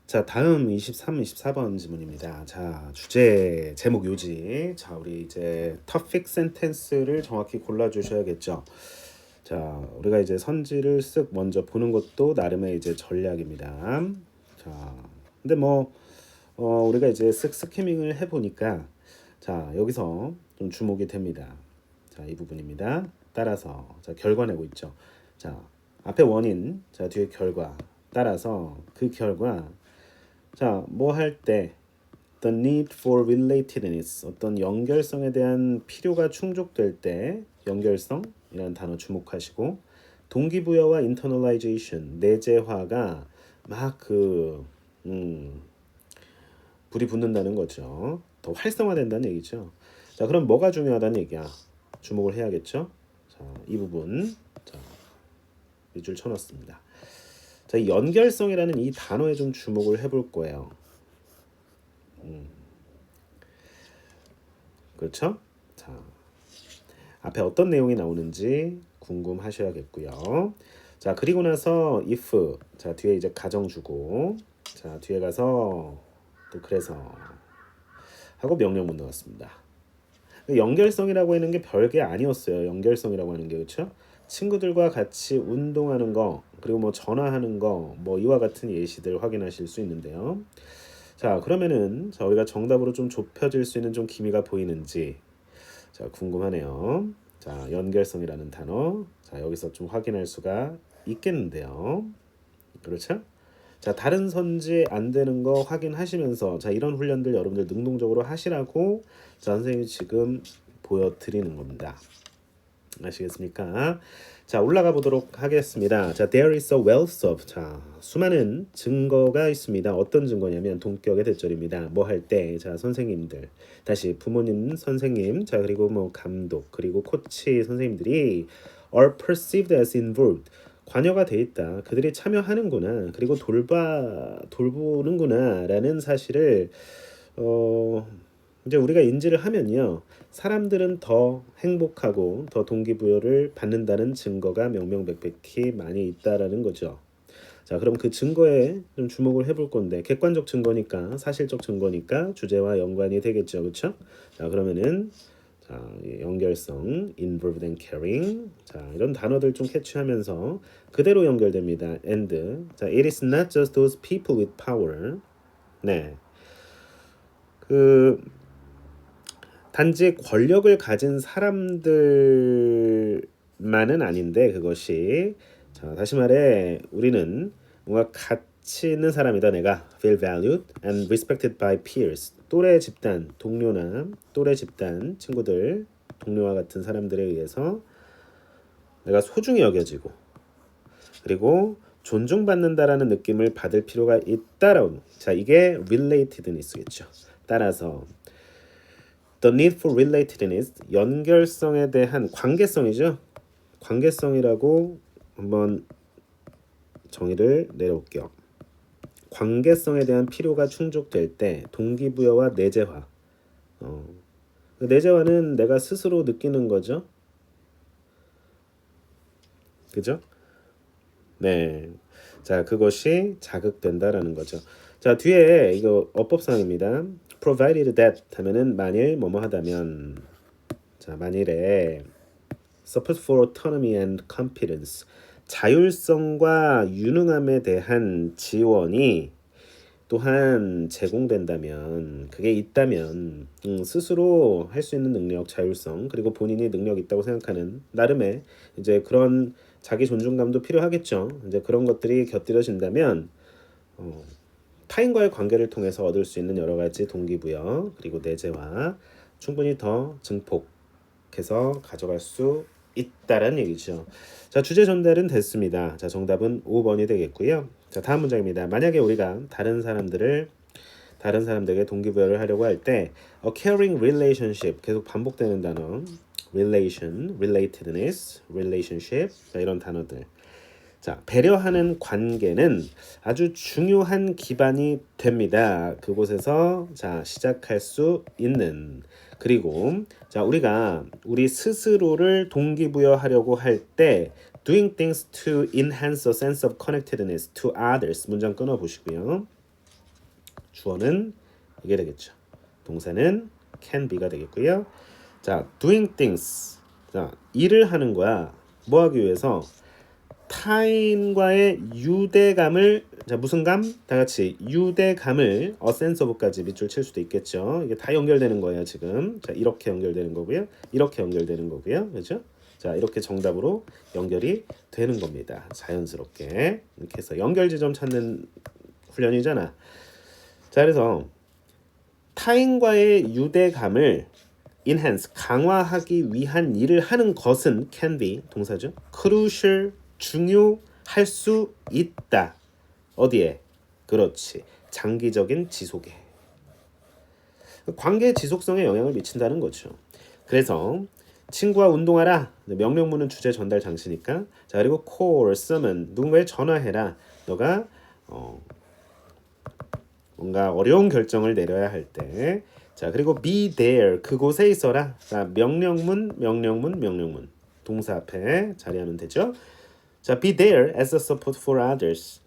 자, 다음 23, 24번 지문입니다. 자, 주제, 제목 요지. 자, 우리 이제 topic sentence를 정확히 골라주셔야겠죠. 자, 우리가 이제 선지를 쓱 먼저 보는 것도 나름의 이제 전략입니다. 자, 근데 우리가 이제 쓱 스키밍을 해보니까, 자, 여기서 좀 주목이 됩니다. 자, 이 부분입니다. 따라서, 자, 결과 내고 있죠. 자, 앞에 원인, 자, 뒤에 결과. 따라서 그 결과, 자, 뭐 할 때 the need for relatedness 어떤 연결성에 대한 필요가 충족될 때 연결성이라는 단어 주목하시고 동기부여와 internalization 내재화가 막 불이 붙는다는 거죠. 더 활성화된다는 얘기죠. 자, 그럼 뭐가 중요하다는 얘기야? 주목을 해야겠죠. 자, 이 부분 자, 밑줄 쳐놨습니다. 자, 이 연결성이라는 이 단어에 좀 주목을 해볼 거예요. 그렇죠? 자, 앞에 어떤 내용이 나오는지 궁금하셔야겠고요. 자, 그리고 나서 if 자, 뒤에 이제 가정 주고 자, 뒤에 가서 또 그래서 하고 명령문 넣었습니다. 연결성이라고 하는 게 별게 아니었어요. 연결성이라고 하는 게 그렇죠? 친구들과 같이 운동하는 거 그리고 뭐 전화하는 거 뭐 이와 같은 예시들 확인하실 수 있는데요. 자, 그러면은 자, 우리가 정답으로 좀 좁혀질 수 있는 좀 기미가 보이는지 자, 궁금하네요. 자, 연결성이라는 단어. 자, 여기서 좀 확인할 수가 있겠는데요. 그렇죠? 자, 다른 선지 안 되는 거 확인하시면서 자, 이런 훈련들 여러분들 능동적으로 하시라고 자, 선생님이 지금 보여드리는 겁니다. 아시겠습니까? 자, 올라가 보도록 하겠습니다. 자, there is a wealth of 자, 수많은 증거가 있습니다. 어떤 증거냐면 동격의 대절입니다. 뭐 할 때, 자, 선생님들, 다시 부모님, 선생님, 자, 그리고 뭐 감독, 그리고 코치 선생님들이 are perceived as involved. 관여가 돼 있다. 그들이 참여하는구나. 그리고 돌보는구나라는 사실을 어 이제 우리가 인지를 하면요. 사람들은 더 행복하고 더 동기부여를 받는다는 증거가 명명백백히 많이 있다라는 거죠. 자, 그럼 그 증거에 좀 주목을 해볼 건데 객관적 증거니까 사실적 증거니까 주제와 연관이 되겠죠, 그렇죠? 자, 그러면은 자, 연결성, involved and caring. 자, 이런 단어들 좀 캐치하면서 그대로 연결됩니다. and 자, it is not just those people with power. 네, 그 단지 권력을 가진 사람들만은 아닌데 그것이 자, 다시 말해 우리는 뭔가 가치 있는 사람이다 내가 feel valued and respected by peers 또래 집단 동료나 또래 집단 친구들 동료와 같은 사람들에 의해서 내가 소중히 여겨지고 그리고 존중받는다라는 느낌을 받을 필요가 있다라고 자 이게 relatedness겠죠. 따라서 The need for relatedness, 연결성에 대한 관계성이죠. 관계성이라고 한번 정의를 내려볼게요. 관계성에 대한 필요가 충족될 때 동기부여와 내재화. 내재화는 내가 스스로 느끼는 거죠. 그죠? 네. 자, 그것이 자극된다라는 거죠. 자, 뒤에 이거 어법상입니다. provided that 하면은 만일 뭐뭐 하다면 자, 만일에 support for autonomy and competence 자율성과 유능함에 대한 지원이 또한 제공된다면 그게 있다면 스스로 할 수 있는 능력, 자율성 그리고 본인이 능력 있다고 생각하는 나름의 이제 그런 자기 존중감도 필요하겠죠. 이제 그런 것들이 곁들여진다면 타인과의 관계를 통해서 얻을 수 있는 여러 가지 동기부여 그리고 내재화 충분히 더 증폭해서 가져갈 수 있다라는 얘기죠. 자, 주제 전달은 됐습니다. 자, 정답은 5번이 되겠고요. 자, 다음 문장입니다. 만약에 우리가 다른 사람들에게 동기부여를 하려고 할 때 a caring relationship 계속 반복되는 단어 relation, relatedness, relationship 자, 이런 단어들 자, 배려하는 관계는 아주 중요한 기반이 됩니다. 그곳에서 자, 시작할 수 있는 그리고 자, 우리가 우리 스스로를 동기부여하려고 할 때 doing things to enhance a sense of connectedness to others 문장 끊어 보시고요. 주어는 이게 되겠죠. 동사는 can be가 되겠고요. 자, doing things. 자, 일을 하는 거야. 뭐 하기 위해서? 타인과의 유대감을, 자, 무슨 감? 다 같이 유대감을 a sense of까지 밑줄 칠 수도 있겠죠. 이게 다 연결되는 거예요, 지금. 자, 이렇게 연결되는 거고요. 이렇게 연결되는 거고요. 그렇죠? 자, 이렇게 정답으로 연결이 되는 겁니다. 자연스럽게. 이렇게 해서 연결 지점 찾는 훈련이잖아. 자, 그래서 타인과의 유대감을 enhance, 강화하기 위한 일을 하는 것은 can be, 동사죠. crucial, 중요할 수 있다. 어디에? 그렇지. 장기적인 지속에. 관계 지속성에 영향을 미친다는 거죠. 그래서 친구와 운동하라. 명령문은 주제 전달 장치니까. 자, 그리고 call, summon, 누군가에 전화해라. 너가 뭔가 어려운 결정을 내려야 할 때. 자, 그리고 be there, 그곳에 있어라. 자, 명령문. 동사 앞에 자리하면 되죠. 자, be there as a support for others.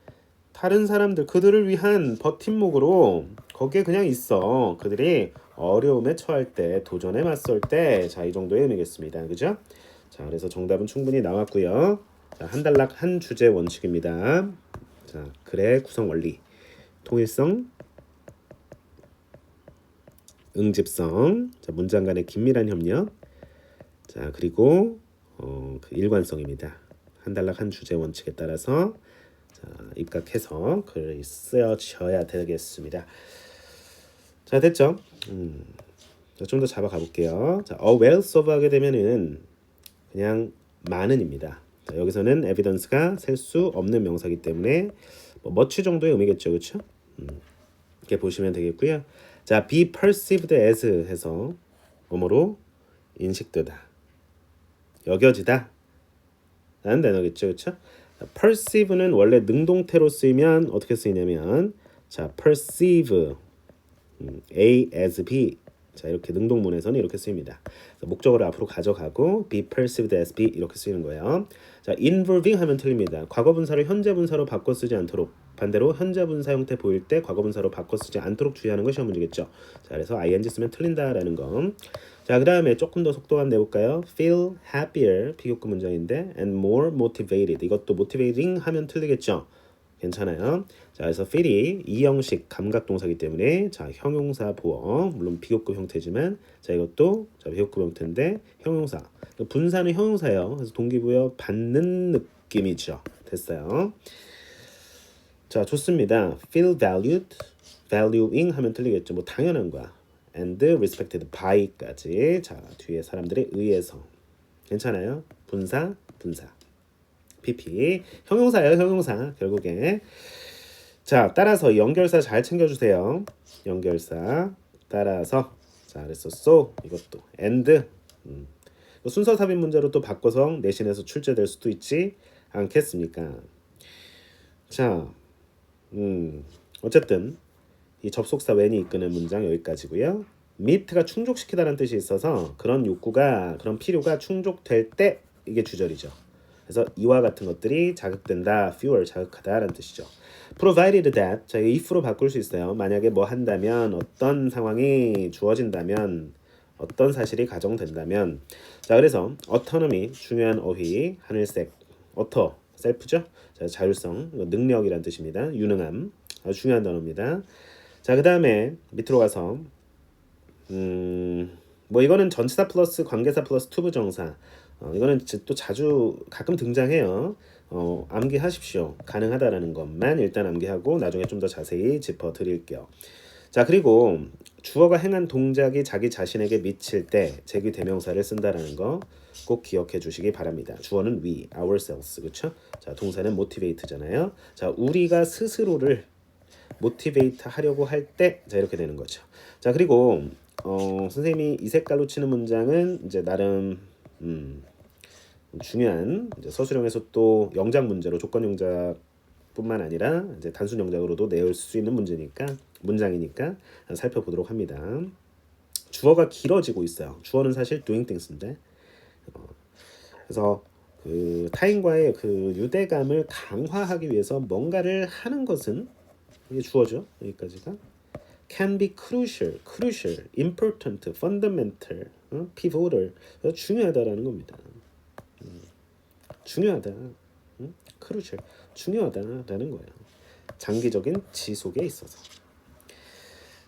다른 사람들, 그들을 위한 버팀목으로 거기에 그냥 있어. 그들이 어려움에 처할 때, 도전에 맞설 때, 자, 이 정도의 의미겠습니다. 그죠? 자, 그래서 정답은 충분히 나왔고요. 자, 한 단락 한 주제 원칙입니다. 자, 글의 구성 원리, 통일성, 응집성, 자, 문장 간의 긴밀한 협력, 자, 그리고 그 일관성입니다. 한 단락 한 주제 원칙에 따라서 자, 입각해서 글을 쓰여져야 되겠습니다. 자, 됐죠? 좀 더 잡아가 볼게요. 자, wealth of 하게 되면은 그냥 많은입니다. 자, 여기서는 evidence가 셀 수 없는 명사이기 때문에 뭐 much 정도의 의미겠죠, 그렇죠? 이렇게 보시면 되겠고요. 자, be perceived as 해서 뭐뭐로 인식되다, 여겨지다 라는 단어겠죠, 그렇죠? perceive는 원래 능동태로 쓰이면 어떻게 쓰이냐면, 자, perceive, A as B, 자, 이렇게 능동문에서는 이렇게 쓰입니다. 목적어를 앞으로 가져가고 be perceived as B 이렇게 쓰이는 거예요. 자, involving 하면 틀립니다. 과거분사를 현재분사로 바꿔 쓰지 않도록, 반대로 현재분사 형태 보일 때 과거분사로 바꿔 쓰지 않도록 주의하는 것이 시험 문제겠죠. 자, 그래서 ing 쓰면 틀린다라는 거. 자, 그 다음에 조금 더 속도감 내볼까요? feel happier, 비교급 문장인데, and more motivated, 이것도 motivating 하면 틀리겠죠. 괜찮아요. 자, 그래서 feel이 이형식 감각동사이기 때문에, 자, 형용사 보어, 물론 비교급 형태지만, 자, 이것도 자, 비교급 형태인데 형용사. 분사는 형용사예요. 그래서 동기부여 받는 느낌이죠. 됐어요. 자, 좋습니다. feel valued, valuing 하면 틀리겠죠. 뭐 당연한 거야. and respected by까지. 자, 뒤에 사람들에 의해서. 괜찮아요. 분사. PP 형용사예요, 형용사. 결국에. 자, 따라서 연결사 잘 챙겨주세요. 연결사 따라서. 자, 그래서 so 이것도 and 순서 삽입 문제로 또 바꿔서 내신에서 출제될 수도 있지 않겠습니까? 자, 어쨌든 이 접속사 when이 이끄는 문장 여기까지고요. meet가 충족시키다라는 뜻이 있어서 그런 욕구가, 그런 필요가 충족될 때 이게 주절이죠. 그래서 이와 같은 것들이 자극된다, fuel, 자극하다라는 뜻이죠. provided that, 자, if로 바꿀 수 있어요. 만약에 뭐 한다면, 어떤 상황이 주어진다면, 어떤 사실이 가정된다면. 자, 그래서 autonomy, 중요한 어휘, 하늘색, auto, 셀프죠. 자, 자율성, 능력이란 뜻입니다. 유능함, 아주 중요한 단어입니다. 자, 그 다음에 밑으로 가서 뭐 이거는 전치사 플러스 관계사 플러스 투부정사. 이거는 또 자주 가끔 등장해요. 암기하십시오. 가능하다라는 것만 일단 암기하고 나중에 좀 더 자세히 짚어드릴게요. 자, 그리고 주어가 행한 동작이 자기 자신에게 미칠 때 제귀 대명사를 쓴다라는 거 꼭 기억해 주시기 바랍니다. 주어는 we, ourselves, 그렇죠? 자, 동사는 motivate잖아요. 자, 우리가 스스로를 motivate 하려고 할 때, 자, 이렇게 되는 거죠. 자, 그리고 선생님이 이 색깔로 치는 문장은 이제 나름 중요한 이제 서술형에서 또 영작 문제로, 조건 영작뿐만 아니라 이제 단순 영작으로도 내올 수 있는 문장이니까 살펴보도록 합니다. 주어가 길어지고 있어요. 주어는 사실 doing things인데, 그래서 그 타인과의 그 유대감을 강화하기 위해서 뭔가를 하는 것은 이게 주어죠. 여기까지가. can be crucial, important, fundamental, pivotal, 중요하다라는 겁니다. 중요하다, crucial, 중요하다라는 거예요. 장기적인 지속에 있어서.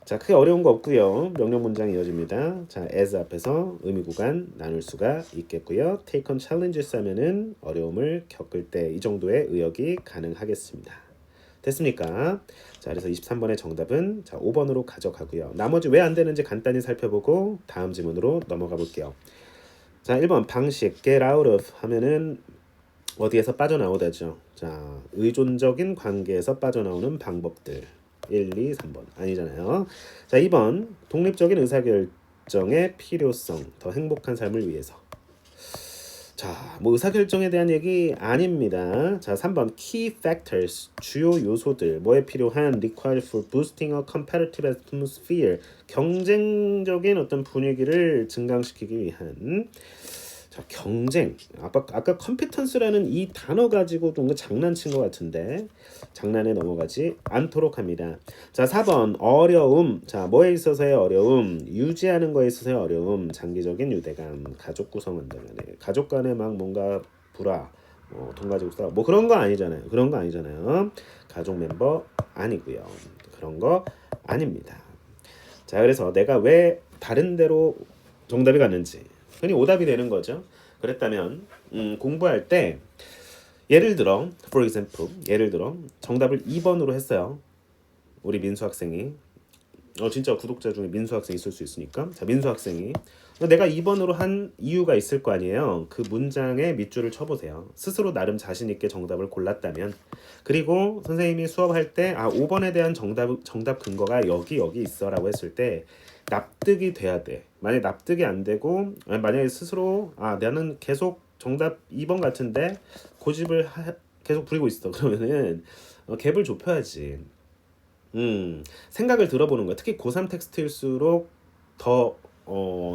자, 크게 어려운 거 없고요. 명령 문장 이어집니다. 자, as 앞에서 의미 구간 나눌 수가 있겠고요. take on challenges 하면은 어려움을 겪을 때 이 정도의 의역이 가능하겠습니다. 됐습니까? 자, 그래서 23번의 정답은 자, 5번으로 가져가고요. 나머지 왜 안 되는지 간단히 살펴보고 다음 지문으로 넘어가 볼게요. 자, 1번 방식 get out of 하면은 어디에서 빠져나오다죠. 자, 의존적인 관계에서 빠져나오는 방법들. 1, 2, 3번 아니잖아요. 자, 2번 독립적인 의사결정의 필요성, 더 행복한 삶을 위해서. 자, 뭐 의사결정에 대한 얘기 아닙니다. 자, 3번 key factors, 주요 요소들, 뭐에 필요한 required for boosting a competitive atmosphere, 경쟁적인 어떤 분위기를 증강시키기 위한. 자, 경쟁. 아까 컴피턴스라는 이 단어 가지고 좀 장난친 것 같은데 장난에 넘어가지 않도록 합니다. 자, 4번 어려움. 자, 뭐에 있어서의 어려움? 유지하는 거에 있어서의 어려움. 장기적인 유대감. 가족 구성한다면 가족 간에 막 뭔가 불화, 돈 가지고 싸워. 뭐 그런 거 아니잖아요. 그런 거 아니잖아요. 가족 멤버 아니고요. 그런 거 아닙니다. 자, 그래서 내가 왜 다른 데로 정답이 갔는지 흔히 오답이 되는 거죠. 그랬다면 공부할 때 예를 들어 for example 예를 들어 정답을 2번으로 했어요. 우리 민수 학생이 진짜 구독자 중에 민수 학생 있을 수 있으니까 자, 민수 학생이 내가 2번으로 한 이유가 있을 거 아니에요. 그 문장에 밑줄을 쳐보세요. 스스로 나름 자신 있게 정답을 골랐다면 그리고 선생님이 수업할 때 5번에 대한 정답 근거가 여기 있어라고 했을 때 납득이 돼야 돼. 만약에 납득이 안 되고 만약에 스스로 나는 계속 정답 2번 같은데 고집을 계속 부리고 있어. 그러면은 갭을 좁혀야지. 생각을 들어보는 거야. 특히 고3 텍스트일수록 더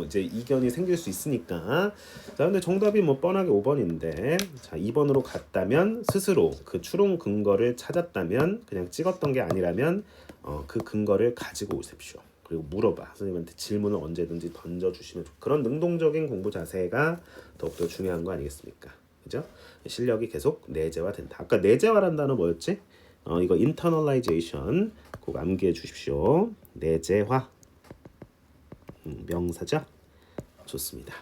이제 이견이 생길 수 있으니까. 자, 근데 정답이 뭐 뻔하게 5번인데 자, 2번으로 갔다면 스스로 그 추론 근거를 찾았다면 그냥 찍었던 게 아니라면 그 근거를 가지고 오십시오. 그리고 물어봐. 선생님한테 질문을 언제든지 던져주시면 그런 능동적인 공부 자세가 더욱더 중요한 거 아니겠습니까? 그죠? 실력이 계속 내재화된다. 아까 내재화란 단어 뭐였지? 이거 internalization 꼭 암기해 주십시오. 내재화 명사죠? 좋습니다.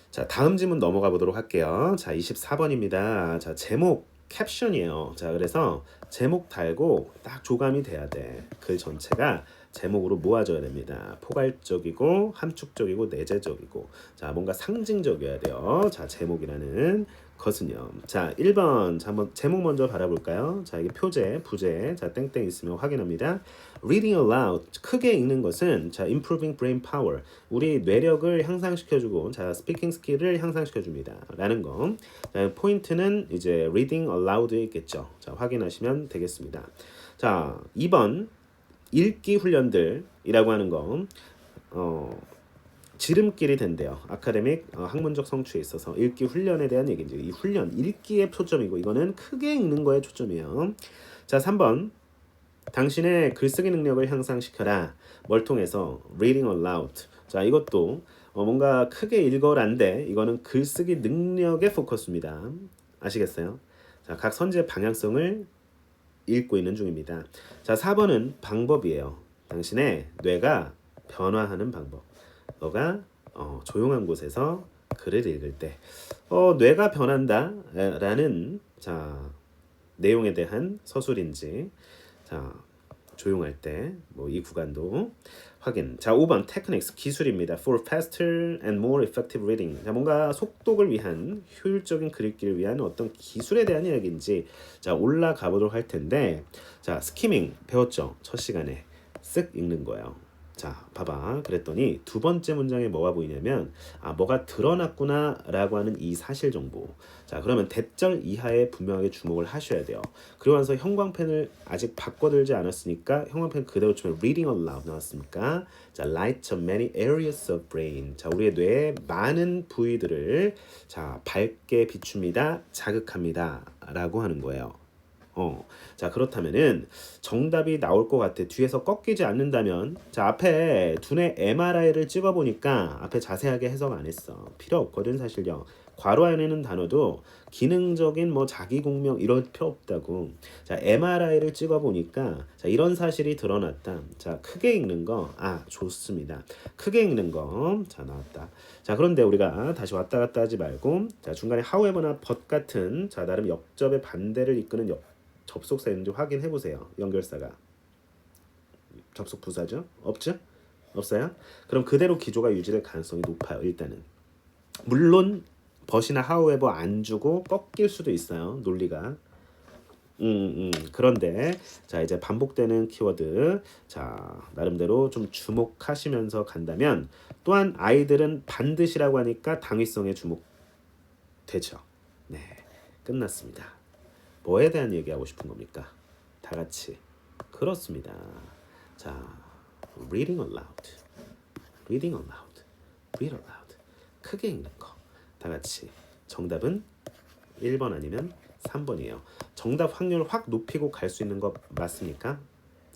자, 다음 질문 넘어가 보도록 할게요. 자, 24번입니다. 자, 제목 캡션이에요. 자, 그래서 제목 달고 딱 조감이 돼야 돼. 글 전체가 제목으로 모아져야 됩니다. 포괄적이고 함축적이고 내재적이고 자, 뭔가 상징적이어야 돼요. 자, 제목이라는 것은요. 자, 1번. 자, 한번 제목 먼저 바라볼까요? 자, 이게 표제, 부제. 자, 땡땡 있으면 확인합니다. Reading aloud. 크게 읽는 것은 자, improving brain power. 우리 뇌력을 향상시켜주고 자, 스피킹 스킬을 향상시켜줍니다. 라는 거. 자, 포인트는 이제 reading aloud에 있겠죠. 자, 확인하시면 되겠습니다. 자, 2번. 읽기 훈련들이라고 하는 거. 지름길이 된대요. 아카데믹 학문적 성취에 있어서 읽기 훈련에 대한 얘기인지 이 훈련 읽기에 초점이고 이거는 크게 읽는 거에 초점이에요. 자, 3번 당신의 글쓰기 능력을 향상시켜라. 뭘 통해서 reading aloud. 자, 이것도 뭔가 크게 읽어란데 이거는 글쓰기 능력의 포커스입니다. 아시겠어요? 자, 각 선지의 방향성을 읽고 있는 중입니다. 자, 4번은 방법이에요. 당신의 뇌가 변화하는 방법. 너가 조용한 곳에서 글을 읽을 때 뇌가 변한다 라는 자, 내용에 대한 서술인지 자, 조용할 때 뭐 이 구간도 확인. 자, 5번 techniques 기술입니다. For faster and more effective reading. 자, 뭔가 속독을 위한 효율적인 글읽기를 위한 어떤 기술에 대한 이야기인지 자, 올라가 보도록 할 텐데 자, 스키밍 배웠죠? 첫 시간에 쓱 읽는 거예요. 자, 봐봐. 그랬더니 두 번째 문장에 뭐가 보이냐면 뭐가 드러났구나 라고 하는 이 사실 정보. 자, 그러면 대절 이하에 분명하게 주목을 하셔야 돼요. 그리고 나서 형광펜을 아직 바꿔들지 않았으니까 형광펜 그대로 치면 reading aloud 나왔으니까 자, light up many areas of brain. 자, 우리의 뇌의 많은 부위들을 자, 밝게 비춥니다. 자극합니다. 라고 하는 거예요. 자, 그렇다면은 정답이 나올 것 같아. 뒤에서 꺾이지 않는다면. 자, 앞에 두뇌 MRI를 찍어 보니까 앞에 자세하게 해석 안 했어. 필요 없거든, 사실요. 괄호 안에 있는 단어도 기능적인 뭐 자기 공명 이럴 필요 없다고. 자, MRI를 찍어 보니까 자, 이런 사실이 드러났다. 자, 크게 읽는 거. 아, 좋습니다. 크게 읽는 거. 자, 나왔다. 자, 그런데 우리가 다시 왔다 갔다 하지 말고 자, 중간에 however나 but 같은 자, 나름 역접의 반대를 이끄는 접속사 있는지 확인해 보세요. 연결사가 접속 부사죠? 없죠? 없어요? 그럼 그대로 기조가 유지될 가능성이 높아요. 일단은 물론 벗이나 however 안 주고 꺾일 수도 있어요. 논리가. 그런데 자, 이제 반복되는 키워드 자, 나름대로 좀 주목하시면서 간다면 또한 아이들은 반드시라고 하니까 당위성에 주목되죠. 네, 끝났습니다. 뭐에 대한 얘기하고 싶은 겁니까? 다 같이. 그렇습니다. 자, reading aloud, reading aloud, read aloud. 크게 읽는 거. 다 같이. 정답은 1번 아니면 3번이에요. 정답 확률 확 높이고 갈 수 있는 거 맞습니까?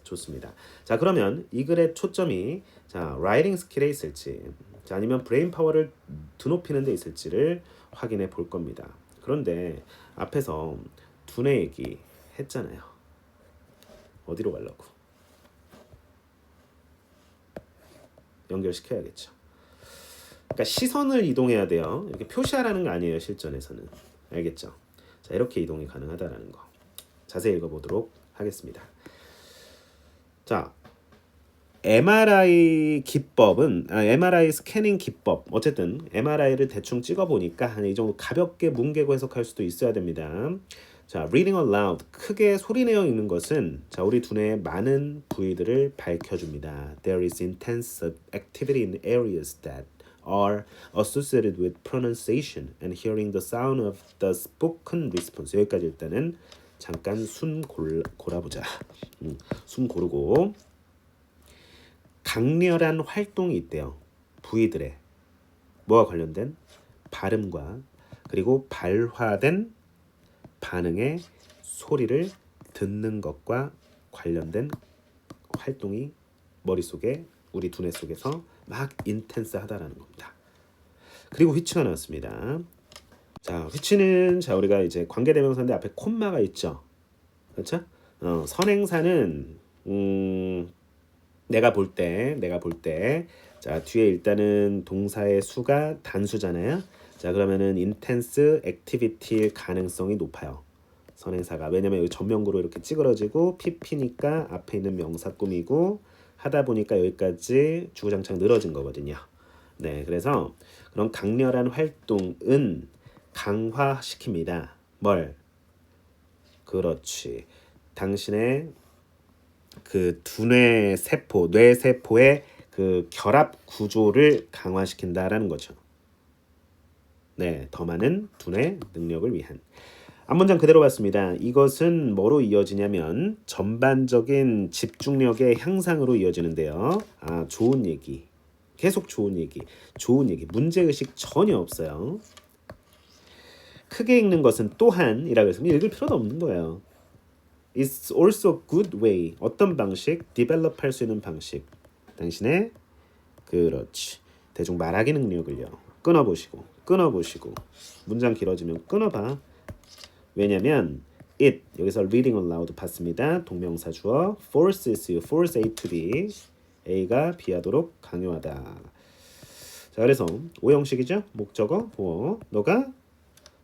좋습니다. 자, 그러면 이 글의 초점이 자, 라이팅 스킬에 있을지 자, 아니면 브레인 파워를 드높이는 데 있을지를 확인해 볼 겁니다. 그런데 앞에서 두뇌 얘기 했잖아요. 어디로 가려고? 연결시켜야겠죠. 그러니까 시선을 이동해야 돼요. 이렇게 표시하라는 거 아니에요. 실전에서는. 알겠죠? 자, 이렇게 이동이 가능하다라는 거. 자세히 읽어보도록 하겠습니다. 자, MRI 기법은 MRI 스캐닝 기법 어쨌든 MRI를 대충 찍어보니까 한 이 정도 가볍게 뭉개고 해석할 수도 있어야 됩니다. 자, reading aloud 크게 소리내어 읽는 것은 자, 우리 두뇌의 많은 부위들을 밝혀줍니다. There is intense activity in areas that are associated with pronunciation and hearing the sound of the spoken response. 여기까지 일단은 잠깐 숨 골아보자. 숨 고르고 강렬한 활동이 있대요. 부위들의 뭐와 관련된 발음과 그리고 발화된 반응의 소리를 듣는 것과 관련된 활동이 머릿속에 우리 두뇌 속에서 막 인텐스하다라는 겁니다. 그리고 which가 나왔습니다. 자, which는 자, 우리가 이제 관계대명사인데 앞에 콤마가 있죠. 그렇죠? 선행사는 내가 볼 때 자, 뒤에 일단은 동사의 수가 단수잖아요. 자, 그러면은 intense activity일 가능성이 높아요. 선행사가. 왜냐면 여기 전면구로 이렇게 찌그러지고 pp니까 앞에 있는 명사 꾸미고 하다 보니까 여기까지 주구장창 늘어진 거거든요. 네, 그래서 그런 강렬한 활동은 강화시킵니다. 뭘? 그렇지. 당신의 그 두뇌 세포, 뇌 세포의 그 결합 구조를 강화시킨다라는 거죠. 네, 더 많은 두뇌 능력을 위한. 앞문장 그대로 봤습니다. 이것은 뭐로 이어지냐면 전반적인 집중력의 향상으로 이어지는데요. 아, 좋은 얘기. 계속 좋은 얘기. 좋은 얘기. 문제의식 전혀 없어요. 크게 읽는 것은 또한이라고 해서 읽을 필요도 없는 거예요. It's also a good way. 어떤 방식? develop 할 수 있는 방식. 당신의 그렇지. 대중 말하기 능력을요. 끊어보시고 문장 길어지면 끊어봐. 왜냐면 it 여기서 reading aloud 봤습니다. 동명사 주어 forces you, force A to B. A가 B하도록 강요하다. 자, 그래서 오형식이죠. 목적어 보어. 너가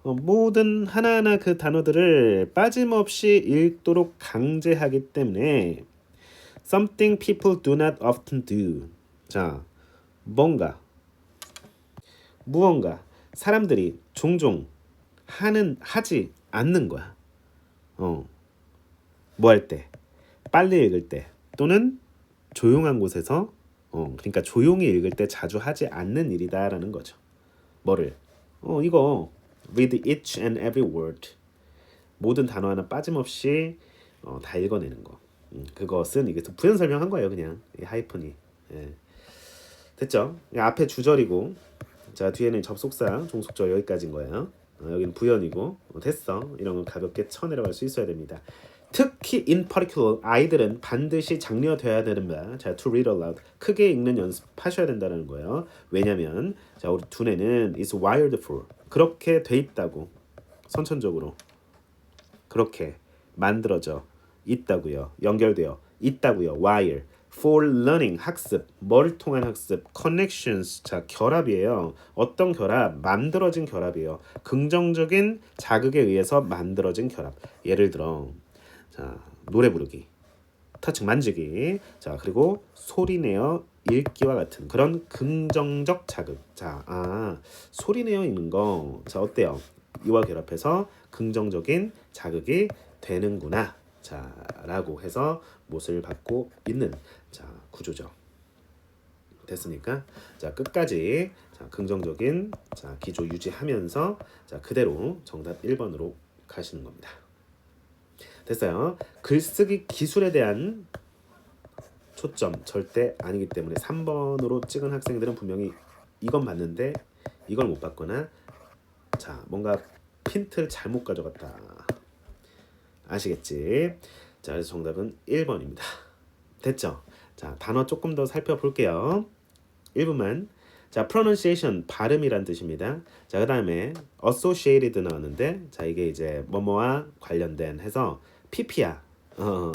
모든 하나하나 그 단어들을 빠짐없이 읽도록 강제하기 때문에 something people do not often do. 자, 무언가 사람들이 종종 하지 않는 거야. 뭐 할 때? 빨리 읽을 때 또는 조용한 곳에서 그러니까 조용히 읽을 때 자주 하지 않는 일이다라는 거죠. 뭐를? 이거 read each and every word. 모든 단어 하나 빠짐없이 다 읽어내는 거. 그것은 이게 부연 설명한 거예요, 그냥. 이 하이픈이. 예. 됐죠? 앞에 주절이고 자, 뒤에는 접속사, 종속절 여기까지인 거예요. 여기는 부연이고 됐어. 이런 건 가볍게 쳐내려갈 수 있어야 됩니다. 특히 in particular 아이들은 반드시 장려돼야 되는 바. 자, to read aloud 크게 읽는 연습하셔야 된다는 거예요. 왜냐면 자, 우리 두뇌는 is wired for 그렇게 돼 있다고 선천적으로 그렇게 만들어져 있다고요. 연결되어 있다고요. wire for learning 학습 뭘 통한 학습 connections 자 결합이에요. 어떤 결합 만들어진 결합이에요. 긍정적인 자극에 의해서 만들어진 결합. 예를 들어 자 노래 부르기 터치 만지기 자 그리고 소리내어 읽기와 같은 그런 긍정적 자극 자 소리내어 읽는 거자 어때요? 이와 결합해서 긍정적인 자극이 되는구나 자 라고 해서 못을 받고 있는 자 구조죠. 됐으니까 자 끝까지 자 긍정적인 자 기조 유지하면서 자 그대로 정답 1번으로 가시는 겁니다. 됐어요. 글쓰기 기술에 대한 초점 절대 아니기 때문에 3번으로 찍은 학생들은 분명히 이건 봤는데 이걸 못 봤거나 자 뭔가 핀트를 잘못 가져갔다. 아시겠지? 자 그래서 정답은 1번입니다. 됐죠? 자 단어 조금 더 살펴볼게요. 1분만. 자 pronunciation 발음이란 뜻입니다. 자 그다음에 associated 나왔는데 자 이게 이제 뭐뭐와 관련된 해서 pp야.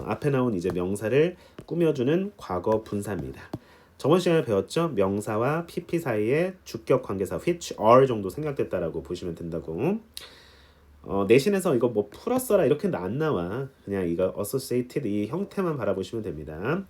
앞에 나온 이제 명사를 꾸며주는 과거 분사입니다. 저번 시간에 배웠죠? 명사와 pp 사이에 주격 관계사 which are 정도 생각됐다라고 보시면 된다고. 내신에서 이거 뭐 풀었어라 이렇게 안 나와. 그냥 이거 associated 이 형태만 바라보시면 됩니다.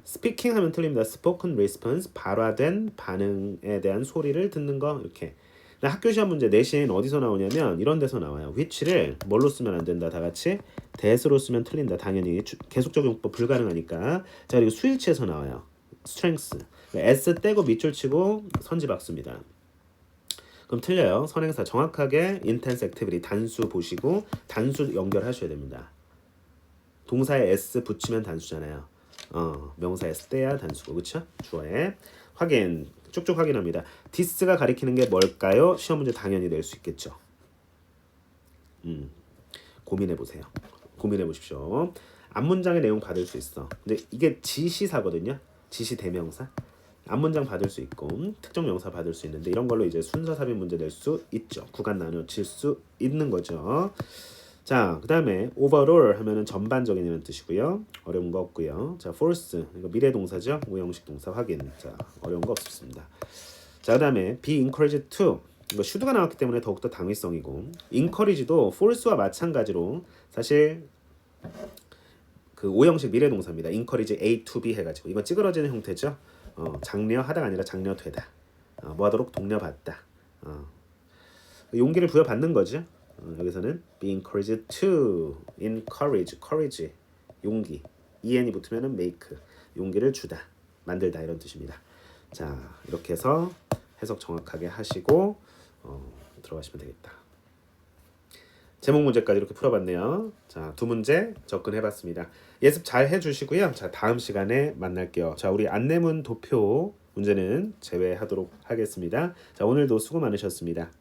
speaking 하면 틀립니다. spoken response 발화된 반응에 대한 소리를 듣는 거 이렇게. 학교 시험 문제 내신 어디서 나오냐면 이런 데서 나와요. which를 뭘로 쓰면 안 된다. 다 같이 that으로 쓰면 틀린다. 당연히 계속적 용법 불가능하니까. 자 그리고 수일치에서 나와요. strength s 떼고 밑줄 치고 선지박수입니다. 그럼 틀려요. 선행사 정확하게 intense activity 단수 보시고 단수 연결하셔야 됩니다. 동사에 s 붙이면 단수잖아요. 명사 s 떼야 단수고 그쵸? 주어에 확인 쭉쭉 확인합니다. this가 가리키는 게 뭘까요? 시험 문제 당연히 낼 수 있겠죠. 고민해 보세요. 고민해 보십시오. 앞문장의 내용 받을 수 있어. 근데 이게 지시사거든요. 지시 대명사. 앞문장 받을 수 있고 특정 명사 받을 수 있는데 이런 걸로 이제 순서 삽입 문제 낼 수 있죠. 구간 나눠질 수 있는 거죠. 자, 그다음에 overall 하면은 전반적인이라는 뜻이고요. 어려운 거 없고요. 자, force 이거 미래 동사죠. 우형식 동사 확인. 자, 어려운 거 없습니다. 자, 그다음에 be encouraged to 이거 should가 나왔기 때문에 더욱더 당위성이고 encourage도 force와 마찬가지로 사실 그 오형식 미래 동사입니다. encourage A to B 해가지고 이거 찌그러지는 형태죠. 장려하다가 아니라 장려되다. 뭐하도록 독려받다. 용기를 부여받는 거죠. 여기서는 be encouraged to encourage 용기 en이 붙으면은 make 용기를 주다 만들다 이런 뜻입니다. 자 이렇게 해서 해석 정확하게 하시고 들어가시면 되겠다. 제목 문제까지 이렇게 풀어봤네요. 자, 2문제 접근해봤습니다. 예습 잘 해주시고요. 자, 다음 시간에 만날게요. 자, 우리 안내문 도표 문제는 제외하도록 하겠습니다. 자, 오늘도 수고 많으셨습니다.